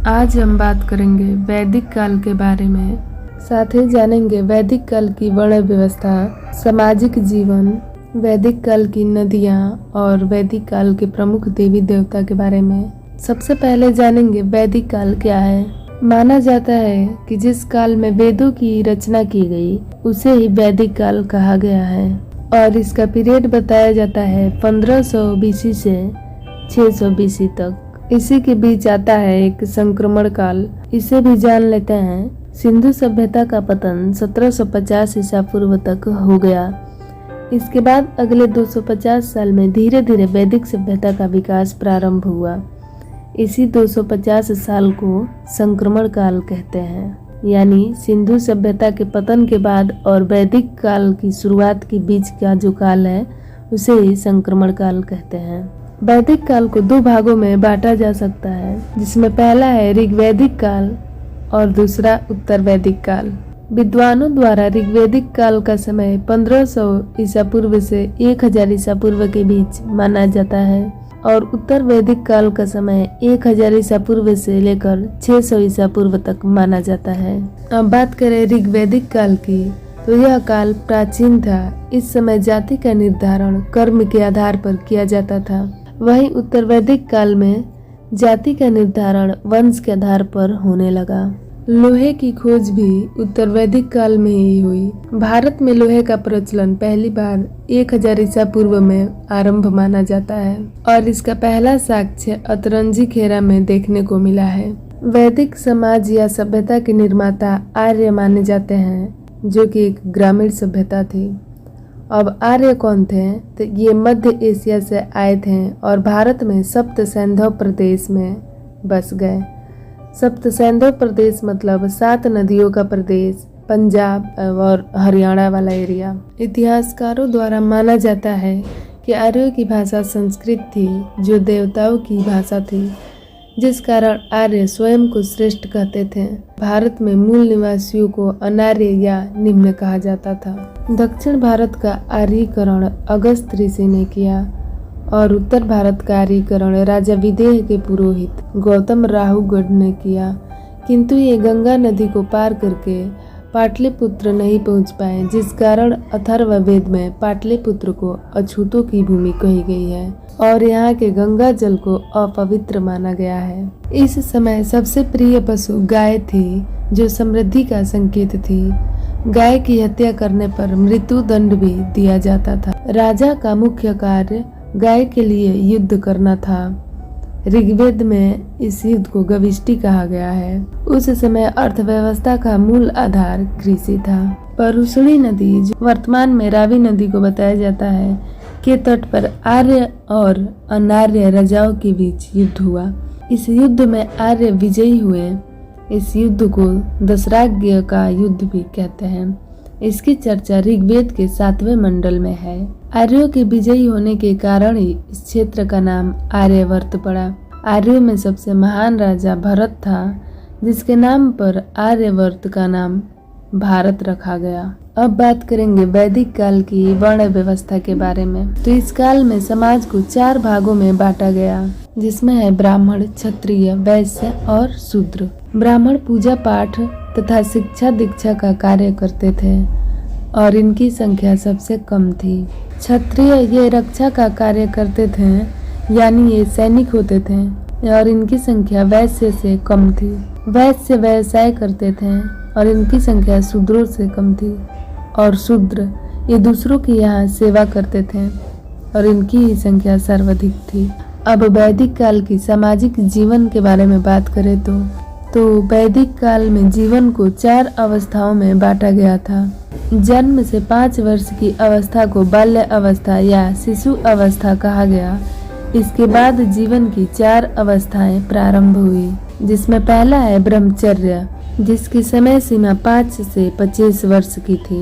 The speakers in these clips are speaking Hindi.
आज हम बात करेंगे वैदिक काल के बारे में। साथ ही जानेंगे वैदिक काल की वर्ण व्यवस्था, सामाजिक जीवन, वैदिक काल की नदियाँ और वैदिक काल के प्रमुख देवी देवता के बारे में। सबसे पहले जानेंगे वैदिक काल क्या है। माना जाता है कि जिस काल में वेदों की रचना की गई उसे ही वैदिक काल कहा गया है और इसका पीरियड बताया जाता है 1500 बीसी से 600 बीसी तक। इसी के बीच आता है एक संक्रमण काल। इसे भी जान लेते हैं। सिंधु सभ्यता का पतन 1750 ईसा पूर्व तक हो गया। इसके बाद अगले 250 साल में धीरे धीरे वैदिक सभ्यता का विकास प्रारंभ हुआ। इसी 250 साल को संक्रमण काल कहते हैं, यानी सिंधु सभ्यता के पतन के बाद और वैदिक काल की शुरुआत के बीच का जो काल है उसे ही संक्रमण काल कहते हैं। वैदिक काल को दो भागों में बांटा जा सकता है, जिसमें पहला है ऋग्वैदिक काल और दूसरा उत्तर वैदिक काल। विद्वानों द्वारा ऋग्वैदिक काल का समय 1500 ईसा पूर्व से 1000 ईसा पूर्व के बीच माना जाता है और उत्तर वैदिक काल का समय 1000 ईसा पूर्व से लेकर 600 ईसा पूर्व तक माना जाता है। अब बात करें ऋग्वैदिक काल की, तो यह काल प्राचीन था। इस समय जाति का निर्धारण कर्म के आधार पर किया जाता था। वहीं उत्तर वैदिक काल में जाति का निर्धारण वंश के आधार पर होने लगा। लोहे की खोज भी उत्तर वैदिक काल में ही हुई। भारत में लोहे का प्रचलन पहली बार 1000 ईसा पूर्व में आरंभ माना जाता है और इसका पहला साक्ष्य अतरंजी खेरा में देखने को मिला है। वैदिक समाज या सभ्यता के निर्माता आर्य माने जाते हैं, जो कि एक ग्रामीण सभ्यता थी। अब आर्य कौन थे? तो ये मध्य एशिया से आए थे और भारत में सप्त सैंधव प्रदेश में बस गए। सप्त सैंधव प्रदेश मतलब 7 नदियों का प्रदेश, पंजाब और हरियाणा वाला एरिया। इतिहासकारों द्वारा माना जाता है कि आर्यों की भाषा संस्कृत थी, जो देवताओं की भाषा थी, जिस कारण आर्य स्वयं को श्रेष्ठ कहते थे। भारत में मूल निवासियों को अनार्य या निम्न कहा जाता था। दक्षिण भारत का आर्यीकरण अगस्त ऋषि ने किया और उत्तर भारत का आर्यीकरण राजा विदेह के पुरोहित गौतम राहुगढ़ ने किया, किंतु ये गंगा नदी को पार करके पाटलिपुत्र नहीं पहुंच पाए, जिस कारण अथर्ववेद में पाटलिपुत्र को अछूतों की भूमि कही गई है और यहाँ के गंगा जल को अपवित्र माना गया है। इस समय सबसे प्रिय पशु गाय थी, जो समृद्धि का संकेत थी। गाय की हत्या करने पर मृत्यु दंड भी दिया जाता था। राजा का मुख्य कार्य गाय के लिए युद्ध करना था। ऋग्वेद में इस युद्ध को गविष्टि कहा गया है। उस समय अर्थव्यवस्था का मूल आधार कृषि था। परुष्णी नदी, जो वर्तमान में रावी नदी को बताया जाता है, के तट पर आर्य और अनार्य राजाओं के बीच युद्ध हुआ। इस युद्ध में आर्य विजयी हुए। इस युद्ध को दशराज्ञ का युद्ध भी कहते हैं। इसकी चर्चा ऋग्वेद के 7वें मंडल में है। आर्यों के विजयी होने के कारण ही इस क्षेत्र का नाम आर्यवर्त पड़ा। आर्यों में सबसे महान राजा भरत था, जिसके नाम पर आर्यवर्त का नाम भारत रखा गया। अब बात करेंगे वैदिक काल की वर्ण व्यवस्था के बारे में। तो इस काल में समाज को 4 भागों में बांटा गया, जिसमें है ब्राह्मण, क्षत्रिय, वैश्य और शूद्र। ब्राह्मण पूजा पाठ तथा शिक्षा दीक्षा का कार्य करते थे और इनकी संख्या सबसे कम थी। क्षत्रिय ये रक्षा का कार्य करते थे, यानी ये सैनिक होते थे और इनकी संख्या वैश्य से कम थी। वैश्य व्यवसाय करते थे और इनकी संख्या शूद्रों से कम थी और शूद्र ये दूसरों की यहाँ सेवा करते थे और इनकी ही संख्या सर्वाधिक थी। अब वैदिक काल की सामाजिक जीवन के बारे में बात करें तो वैदिक काल में जीवन को 4 अवस्थाओं में बांटा गया था। जन्म से 5 वर्ष की अवस्था को बाल्य अवस्था या शिशु अवस्था कहा गया। इसके बाद जीवन की 4 अवस्थाएं प्रारंभ हुई, जिसमें पहला है ब्रह्मचर्य, जिसकी समय सीमा 5 से 25 वर्ष की थी।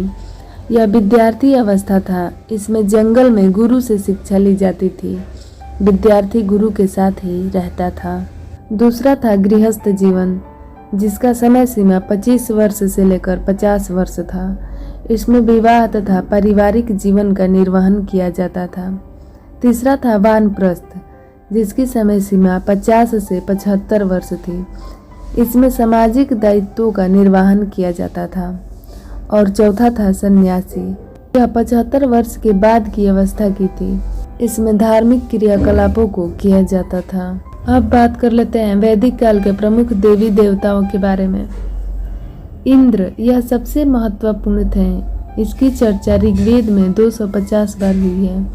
यह विद्यार्थी अवस्था था। इसमें जंगल में गुरु से शिक्षा ली जाती थी। विद्यार्थी गुरु के साथ ही रहता था। दूसरा था गृहस्थ जीवन, जिसका समय सीमा 25 वर्ष से लेकर 50 वर्ष था। इसमें विवाह तथा पारिवारिक जीवन का निर्वहन किया जाता था। तीसरा था वानप्रस्थ, जिसकी समय सीमा 50 से 75 वर्ष थी। इसमें सामाजिक दायित्वों का निर्वहन किया जाता था। और चौथा था सन्यासी। यह 75 वर्ष के बाद की अवस्था की थी। इसमें धार्मिक क्रियाकलापों को किया जाता था। अब बात कर लेते हैं वैदिक काल के प्रमुख देवी देवताओं के बारे में। इंद्र यह सबसे महत्वपूर्ण थे। इसकी चर्चा ऋग्वेद में 250 बार हुई है।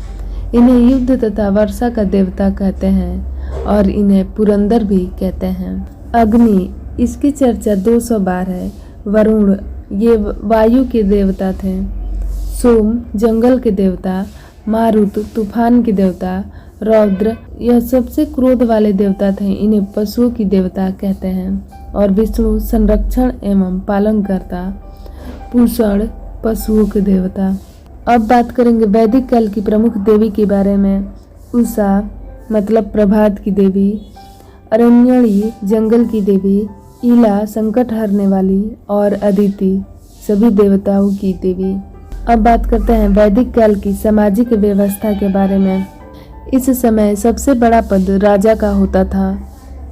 इन्हें युद्ध तथा वर्षा का देवता कहते हैं और इन्हें पुरंदर भी कहते हैं। अग्नि इसकी चर्चा 200 बार है। वरुण ये वायु के देवता थे। सोम जंगल के देवता। मारुत तूफान के देवता। रौद्र यह सबसे क्रोध वाले देवता थे। इन्हें पशुओं की देवता कहते हैं। और विष्णु संरक्षण एवं पालन करता। पूषण पशुओं के देवता। अब बात करेंगे वैदिक काल की प्रमुख देवी के बारे में। उषा मतलब प्रभात की देवी। अरण्यणी जंगल की देवी। ईला संकट हरने वाली। और अदिति सभी देवताओं की देवी। अब बात करते हैं वैदिक काल की सामाजिक व्यवस्था के बारे में। इस समय सबसे बड़ा पद राजा का होता था,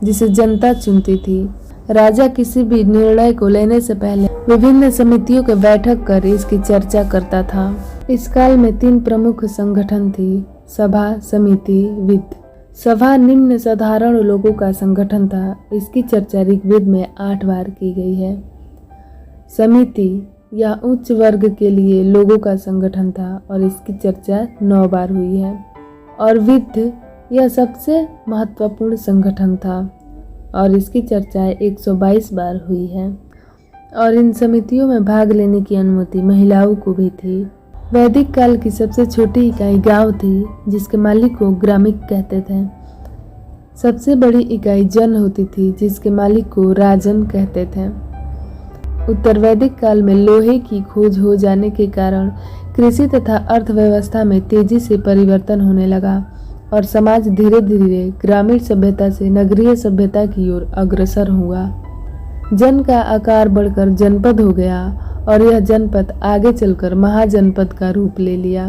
जिसे जनता चुनती थी। राजा किसी भी निर्णय को लेने से पहले विभिन्न समितियों के बैठक कर इसकी चर्चा करता था। इस काल में 3 प्रमुख संगठन थी, सभा, समिति, वित्त। सभा निम्न साधारण लोगों का संगठन था। इसकी चर्चा ऋग्वेद में 8 बार की गई है। समिति या उच्च वर्ग के लिए लोगों का संगठन था और इसकी चर्चा 9 बार हुई है। और वित्त यह सबसे महत्वपूर्ण संगठन था और इसकी चर्चा 122 बार हुई है। और इन समितियों में भाग लेने की अनुमति महिलाओं को भी थी। वैदिक काल की सबसे छोटी इकाई गांव थी, जिसके मालिक को ग्रामिक कहते थे। सबसे बड़ी इकाई जन होती थी, जिसके मालिक को राजन कहते थे। उत्तर वैदिक काल में लोहे की खोज हो जाने के कारण कृषि तथा अर्थव्यवस्था में तेजी से परिवर्तन होने लगा और समाज धीरे धीरे ग्रामीण सभ्यता से नगरीय सभ्यता की ओर अग्रसर हुआ। जन का आकार बढ़कर जनपद हो गया और यह जनपद आगे चलकर महाजनपद का रूप ले लिया।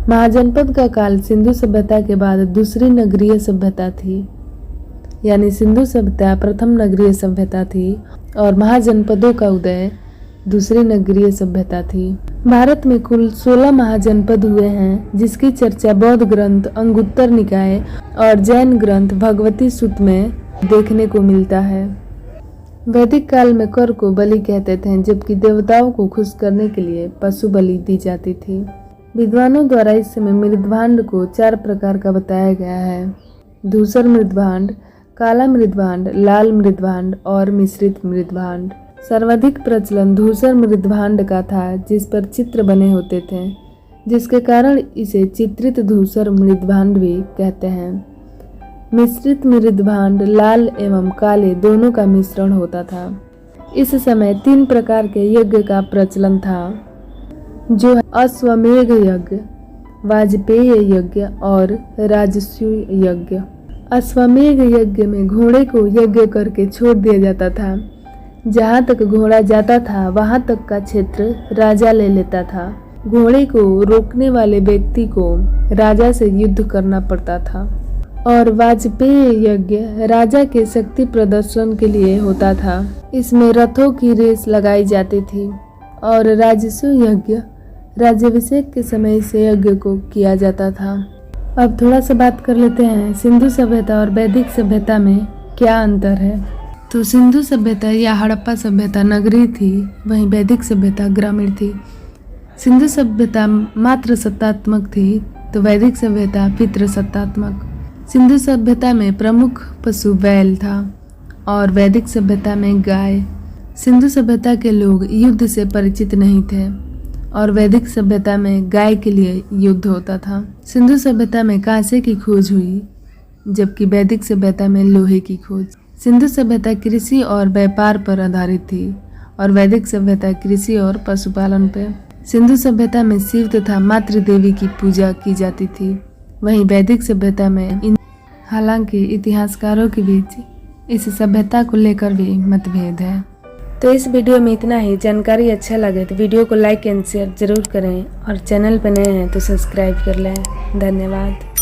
महाजनपद का काल सिंधु सभ्यता के बाद दूसरी नगरीय सभ्यता थी, यानी सिंधु सभ्यता प्रथम नगरीय सभ्यता थी और महाजनपदों का उदय दूसरी नगरीय सभ्यता थी। भारत में कुल 16 महाजनपद हुए हैं, जिसकी चर्चा बौद्ध ग्रंथ अंगुत्तर निकाय और जैन ग्रंथ भगवती सूत्र में देखने को मिलता है। वैदिक काल में कर को बलि कहते थे, जबकि देवताओं को खुश करने के लिए पशु बलि दी जाती थी। विद्वानों द्वारा इस समय मृदभांड को 4 प्रकार का बताया गया है: धूसर मृदभांड, काला मृदभांड, लाल मृदभांड और मिश्रित मृदभांड। सर्वाधिक प्रचलन धूसर मृदभांड का था, जिस पर चित्र बने होते थे, जिसके कारण इसे चित्रित धूसर मृदभांड भी कहते हैं। मिश्रित मृदभांड लाल एवं काले दोनों का मिश्रण होता था। इस समय 3 प्रकार के यज्ञ का प्रचलन था, जो अश्वमेध यज्ञ, वाजपेय यज्ञ और राजसूय यज्ञ। अश्वमेध यज्ञ में घोड़े को यज्ञ करके छोड़ दिया जाता था। जहाँ तक घोड़ा जाता था वहाँ तक का क्षेत्र राजा ले लेता था। घोड़े को रोकने वाले व्यक्ति को राजा से युद्ध करना पड़ता था। और वाजपेय यज्ञ राजा के शक्ति प्रदर्शन के लिए होता था। इसमें रथों की रेस लगाई जाती थी। और राजसूय यज्ञ राज्याभिषेक के समय से यज्ञ को किया जाता था। अब थोड़ा सा बात कर लेते हैं सिंधु सभ्यता और वैदिक सभ्यता में क्या अंतर है। तो सिंधु सभ्यता या हड़प्पा सभ्यता नगरीय थी, वहीं वैदिक सभ्यता ग्रामीण थी। सिंधु सभ्यता मात्र सत्तात्मक थी, तो वैदिक सभ्यता पितृ सत्तात्मक। सिंधु सभ्यता में प्रमुख पशु बैल था और वैदिक सभ्यता में गाय। सिंधु सभ्यता के लोग युद्ध से परिचित नहीं थे और वैदिक सभ्यता में गाय के लिए युद्ध होता था। सिंधु सभ्यता में कांसे की खोज हुई, जबकि वैदिक सभ्यता में लोहे की खोज। सिंधु सभ्यता कृषि और व्यापार पर आधारित थी और वैदिक सभ्यता कृषि और पशुपालन पर। सिंधु सभ्यता में शिव तथा मातृ देवी की पूजा की जाती थी, वहीं वैदिक सभ्यता में हालांकि इतिहासकारों के बीच इस सभ्यता को लेकर भी मतभेद है। तो इस वीडियो में इतना ही। जानकारी अच्छा लगे तो वीडियो को लाइक एंड शेयर जरूर करें और चैनल पर नए हैं तो सब्सक्राइब कर लें। धन्यवाद।